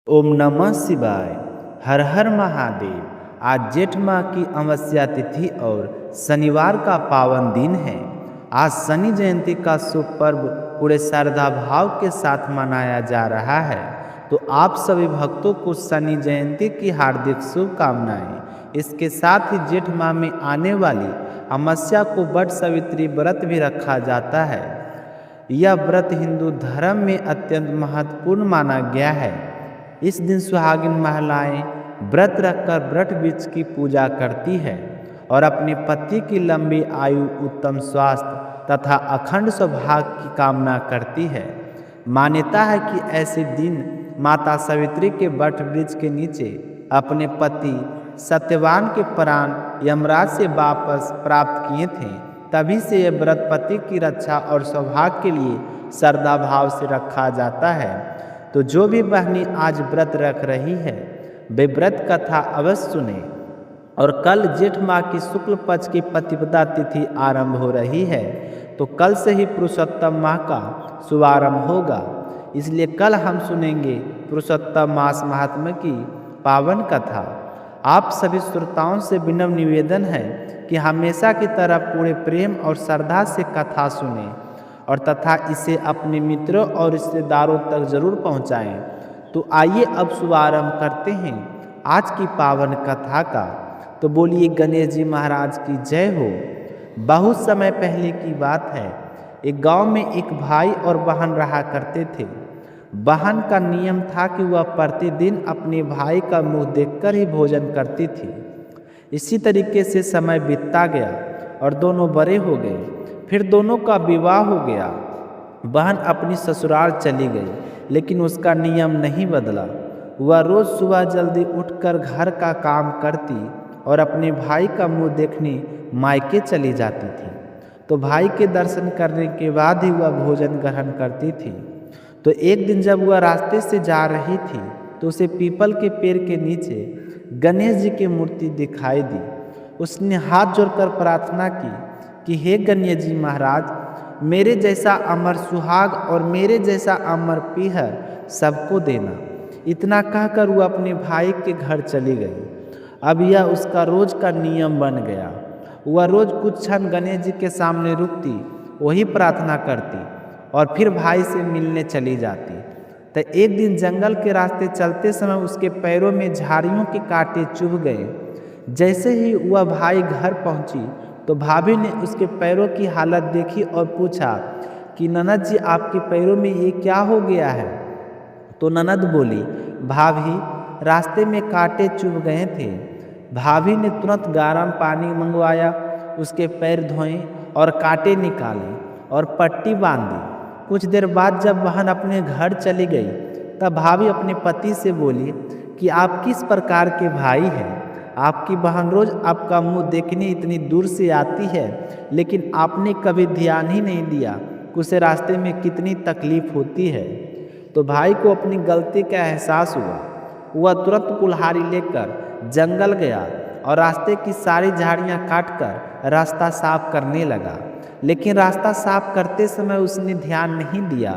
ओम नमः शिवाय। हर हर महादेव। आज जेठ माह की अमावस्या तिथि और शनिवार का पावन दिन है। आज शनि जयंती का शुभ पर्व पूरे श्रद्धा भाव के साथ मनाया जा रहा है। तो आप सभी भक्तों को शनि जयंती की हार्दिक शुभकामनाएं। इसके साथ ही जेठ माह में आने वाली अमावस्या को वट सावित्री व्रत भी रखा जाता है। यह व्रत हिंदू धर्म में अत्यंत महत्वपूर्ण माना गया है। इस दिन सुहागिन महिलाएं व्रत रखकर वट वृक्ष की पूजा करती है और अपने पति की लंबी आयु, उत्तम स्वास्थ्य तथा अखंड सौभाग्य की कामना करती है। मान्यता है कि ऐसे दिन माता सावित्री के वट वृक्ष के नीचे अपने पति सत्यवान के प्राण यमराज से वापस प्राप्त किए थे। तभी से यह व्रत पति की रक्षा और सौभाग्य के लिए श्रद्धा भाव से रखा जाता है। तो जो भी बहनी आज व्रत रख रही है वे व्रत कथा अवश्य सुने। और कल जेठ माह की शुक्ल पक्ष की प्रतिपदा तिथि आरंभ हो रही है, तो कल से ही पुरुषोत्तम माह का शुभारंभ होगा। इसलिए कल हम सुनेंगे पुरुषोत्तम मास महात्म्य की पावन कथा। आप सभी श्रोताओं से विनम्र निवेदन है कि हमेशा की तरह पूरे प्रेम और श्रद्धा से कथा सुने और तथा इसे अपने मित्रों और रिश्तेदारों तक जरूर पहुंचाएं। तो आइए अब शुभारंभ करते हैं आज की पावन कथा का। तो बोलिए गणेश जी महाराज की जय हो। बहुत समय पहले की बात है, एक गांव में एक भाई और बहन रहा करते थे। बहन का नियम था कि वह प्रतिदिन अपने भाई का मुंह देखकर ही भोजन करती थी। इसी तरीके से समय बीतता गया और दोनों बड़े हो गए। फिर दोनों का विवाह हो गया। बहन अपनी ससुराल चली गई, लेकिन उसका नियम नहीं बदला। वह रोज सुबह जल्दी उठकर घर का काम करती और अपने भाई का मुंह देखने मायके चली जाती थी। तो भाई के दर्शन करने के बाद ही वह भोजन ग्रहण करती थी। तो एक दिन जब वह रास्ते से जा रही थी तो उसे पीपल के पेड़ के नीचे गणेश जी की मूर्ति दिखाई दी। उसने हाथ जोड़कर प्रार्थना की कि हे गणेश जी महाराज, मेरे जैसा अमर सुहाग और मेरे जैसा अमर पीहर सबको देना। इतना कहकर वह अपने भाई के घर चली गई। अब यह उसका रोज का नियम बन गया। वह रोज कुछ क्षण गणेश जी के सामने रुकती, वही प्रार्थना करती और फिर भाई से मिलने चली जाती। तो एक दिन जंगल के रास्ते चलते समय उसके पैरों में झाड़ियों के कांटे चुभ गए। जैसे ही वह भाई घर पहुंची तो भाभी ने उसके पैरों की हालत देखी और पूछा कि ननद जी, आपके पैरों में ये क्या हो गया है। तो ननद बोली, भाभी रास्ते में कांटे चुभ गए थे। भाभी ने तुरंत गर्म पानी मंगवाया, उसके पैर धोए और कांटे निकाले और पट्टी बांध दी। कुछ देर बाद जब बहन अपने घर चली गई तब भाभी अपने पति से बोली कि आप किस प्रकार के भाई हैं। आपकी बहन रोज आपका मुंह देखने इतनी दूर से आती है, लेकिन आपने कभी ध्यान ही नहीं दिया कि उसे रास्ते में कितनी तकलीफ होती है। तो भाई को अपनी गलती का एहसास हुआ। वह तुरंत कुल्हाड़ी लेकर जंगल गया और रास्ते की सारी झाड़ियां काटकर रास्ता साफ करने लगा। लेकिन रास्ता साफ करते समय उसने ध्यान नहीं दिया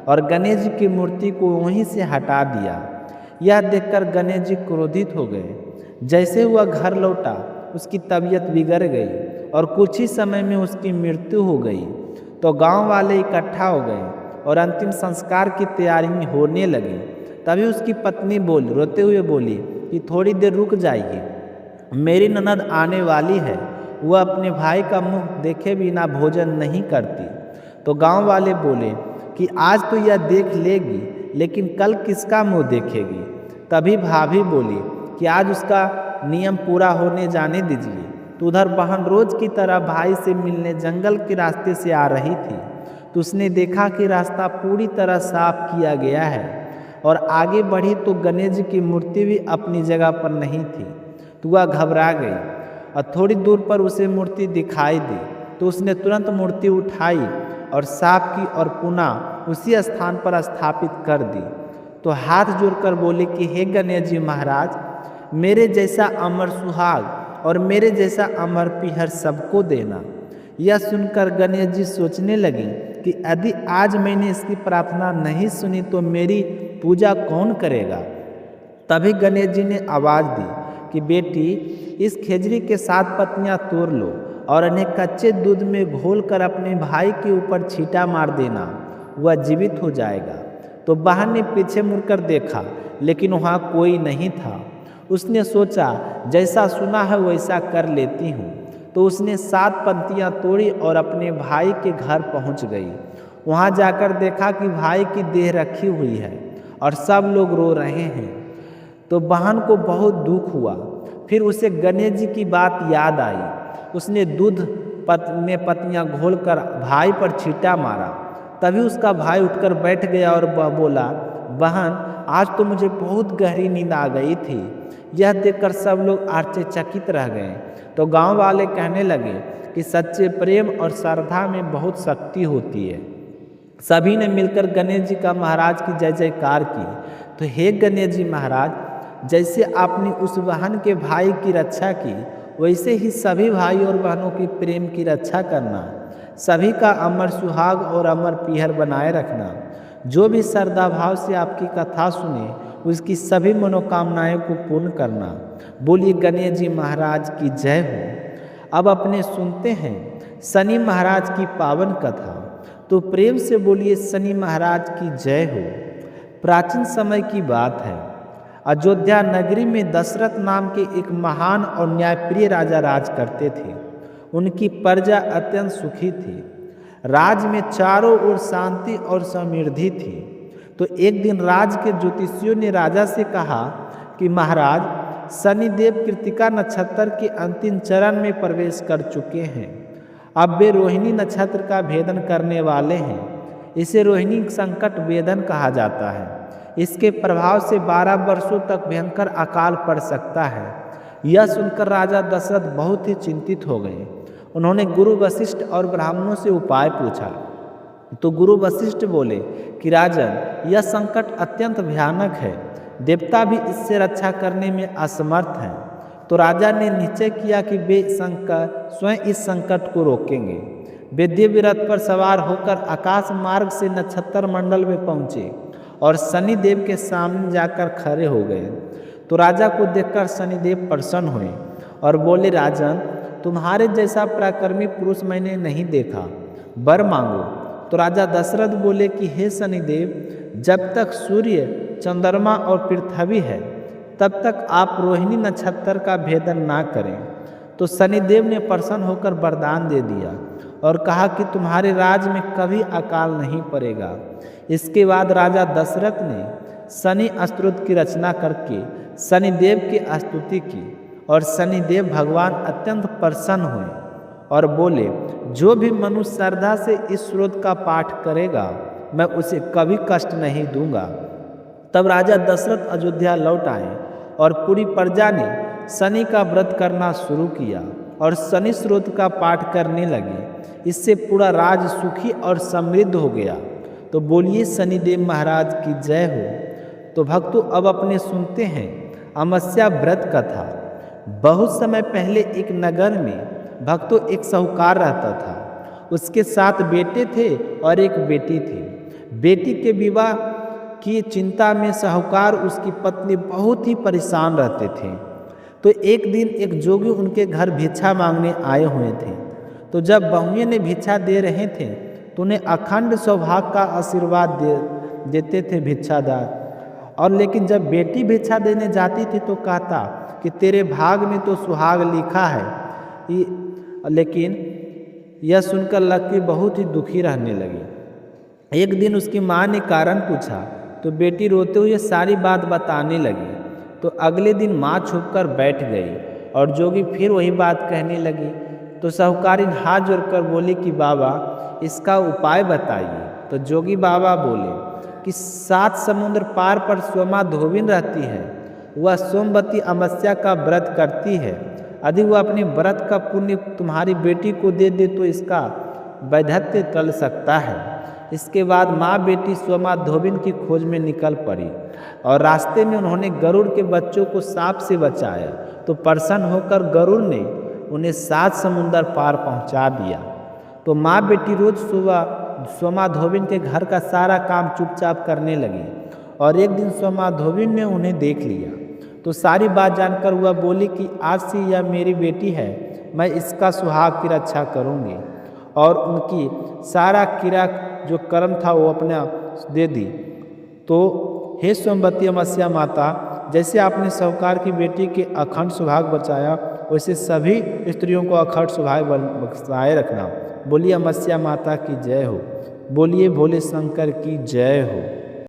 और गणेश जी की मूर्ति को वहीं से हटा दिया। यह देखकर गणेश जी क्रोधित हो गए। जैसे वह घर लौटा उसकी तबीयत बिगड़ गई और कुछ ही समय में उसकी मृत्यु हो गई। तो गांव वाले इकट्ठा हो गए और अंतिम संस्कार की तैयारी होने लगी। तभी उसकी पत्नी रोते हुए बोली कि थोड़ी देर रुक जाइए, मेरी ननद आने वाली है। वह अपने भाई का मुंह देखे बिना भोजन नहीं करती। तो गांव वाले बोले कि आज तो यह देख लेगी, लेकिन कल किसका मुंह देखेगी। तभी भाभी बोली कि आज उसका नियम पूरा होने जाने दीजिए। तो उधर बहन रोज की तरह भाई से मिलने जंगल के रास्ते से आ रही थी। तो उसने देखा कि रास्ता पूरी तरह साफ किया गया है और आगे बढ़ी तो गणेश जी की मूर्ति भी अपनी जगह पर नहीं थी। तो वह घबरा गई और थोड़ी दूर पर उसे मूर्ति दिखाई दी। तो उसने तुरंत मूर्ति उठाई और साफ की और पुनः उसी स्थान पर स्थापित कर दी। तो हाथ जोड़कर बोले कि हे गणेश जी महाराज, मेरे जैसा अमर सुहाग और मेरे जैसा अमर पीहर सबको देना। यह सुनकर गणेश जी सोचने लगे कि यदि आज मैंने इसकी प्रार्थना नहीं सुनी तो मेरी पूजा कौन करेगा। तभी गणेश जी ने आवाज़ दी कि बेटी, इस खेजड़ी के 7 पत्तियां तोड़ लो और इन्हें कच्चे दूध में घोलकर अपने भाई के ऊपर छींटा मार देना, वह जीवित हो जाएगा। तो बहन ने पीछे मुड़कर देखा, लेकिन वहाँ कोई नहीं था। उसने सोचा जैसा सुना है वैसा कर लेती हूँ। तो उसने 7 पत्तियां तोड़ी और अपने भाई के घर पहुँच गई। वहाँ जाकर देखा कि भाई की देह रखी हुई है और सब लोग रो रहे हैं। तो बहन को बहुत दुख हुआ। फिर उसे गणेश जी की बात याद आई। उसने दूध में पत्तियां घोलकर भाई पर छींटा मारा। तभी उसका भाई उठकर बैठ गया और बोला, बहन, आज तो मुझे बहुत गहरी नींद आ गई थी। यह देखकर सब लोग आश्चर्यचकित रह गए। तो गांव वाले कहने लगे कि सच्चे प्रेम और श्रद्धा में बहुत शक्ति होती है। सभी ने मिलकर गणेश जी का महाराज की जय जयकार की। तो हे गणेश जी महाराज, जैसे आपने उस बहन के भाई की रक्षा की, वैसे ही सभी भाई और बहनों की प्रेम की रक्षा करना। सभी का अमर सुहाग और अमर पीहर बनाए रखना। जो भी श्रद्धा भाव से आपकी कथा सुने, उसकी सभी मनोकामनाएं को पूर्ण करना। बोलिए गणेश जी महाराज की जय हो। अब अपने सुनते हैं शनि महाराज की पावन कथा। तो प्रेम से बोलिए शनि महाराज की जय हो। प्राचीन समय की बात है। अयोध्या नगरी में दशरथ नाम के एक महान और न्यायप्रिय राजा राज करते थे। उनकी प्रजा अत्यंत सुखी थी। राज्य में चारों ओर शांति और समृद्धि थी। तो एक दिन राज के ज्योतिषियों ने राजा से कहा कि महाराज, शनिदेव कृतिका नक्षत्र के अंतिम चरण में प्रवेश कर चुके हैं। अब वे रोहिणी नक्षत्र का भेदन करने वाले हैं। इसे रोहिणी संकट वेदन कहा जाता है। इसके प्रभाव से 12 वर्षों तक भयंकर अकाल पड़ सकता है। यह सुनकर राजा दशरथ बहुत ही चिंतित हो गए। उन्होंने गुरु वशिष्ठ और ब्राह्मणों से उपाय पूछा। तो गुरु वशिष्ठ बोले कि राजन, यह संकट अत्यंत भयानक है। देवता भी इससे रक्षा करने में असमर्थ हैं। तो राजा ने निश्चय किया कि वे स्वयं इस संकट को रोकेंगे। वे दिव्य रथ पर सवार होकर आकाश मार्ग से नक्षत्र मंडल में पहुँचे और शनिदेव के सामने जाकर खड़े हो गए। तो राजा को देखकर शनिदेव प्रसन्न हुए और बोले, राजन, तुम्हारे जैसा पराक्रमी पुरुष मैंने नहीं देखा, वर मांगो। तो राजा दशरथ बोले कि हे शनिदेव, जब तक सूर्य, चंद्रमा और पृथ्वी है, तब तक आप रोहिणी नक्षत्र का भेदन ना करें। तो शनिदेव ने प्रसन्न होकर वरदान दे दिया और कहा कि तुम्हारे राज्य में कभी अकाल नहीं पड़ेगा। इसके बाद राजा दशरथ ने शनि स्तोत्र की रचना करके शनिदेव की स्तुति की और शनिदेव भगवान अत्यंत प्रसन्न हुए और बोले, जो भी मनुष्य श्रद्धा से इस स्रोत का पाठ करेगा, मैं उसे कभी कष्ट नहीं दूंगा। तब राजा दशरथ अयोध्या लौट आए और पूरी प्रजा ने शनि का व्रत करना शुरू किया और शनि स्रोत का पाठ करने लगे। इससे पूरा राज्य सुखी और समृद्ध हो गया। तो बोलिए शनिदेव महाराज की जय हो। तो भक्तों, अब अपने सुनते हैं अमावस्या व्रत कथा। बहुत समय पहले एक नगर में भक्तों एक साहूकार रहता था। उसके 7 बेटे थे और एक बेटी थी। बेटी के विवाह की चिंता में साहूकार उसकी पत्नी बहुत ही परेशान रहते थे। तो एक दिन एक जोगी उनके घर भिक्षा मांगने आए हुए थे। तो जब बहुएं ने भिक्षा दे रहे थे तो उन्हें अखंड सौभाग्य का आशीर्वाद देते थे भिक्षादार। और लेकिन जब बेटी भिक्षा देने जाती थी तो कहता कि तेरे भाग में तो सुहाग लिखा है। लेकिन यह सुनकर लड़की बहुत ही दुखी रहने लगी। एक दिन उसकी माँ ने कारण पूछा तो बेटी रोते हुए सारी बात बताने लगी। तो अगले दिन माँ छुपकर बैठ गई और जोगी फिर वही बात कहने लगी। तो साहूकारिन हाथ जोड़कर बोली कि बाबा, इसका उपाय बताइए। तो जोगी बाबा बोले कि 7 समुद्र पार पर सोमा धोबिन रहती है। वह सोमवती अमावस्या का व्रत करती है। यदि वह अपने व्रत का पुण्य तुम्हारी बेटी को दे दे तो इसका वैधत्य टल सकता है। इसके बाद माँ बेटी सोमा धोबिन की खोज में निकल पड़ी और रास्ते में उन्होंने गरुड़ के बच्चों को सांप से बचाया। तो प्रसन्न होकर गरुड़ ने उन्हें 7 समुंदर पार पहुंचा दिया। तो माँ बेटी रोज सुबह सोमा धोबिन के घर का सारा काम चुपचाप करने लगी और एक दिन स्व माधोवी ने उन्हें देख लिया तो सारी बात जानकर वह बोली कि आज से यह मेरी बेटी है, मैं इसका सुहाग की रक्षा करूंगी। और उनकी सारा किरा जो कर्म था वो अपना दे दी। तो हे सोमवती अमावस्या माता, जैसे आपने साहूकार की बेटी के अखंड सुहाग बचाया, वैसे सभी स्त्रियों को अखंड सुहाग बचाए रखना। बोलिए अमावस्या माता की जय हो। बोलिए भोले शंकर की जय हो।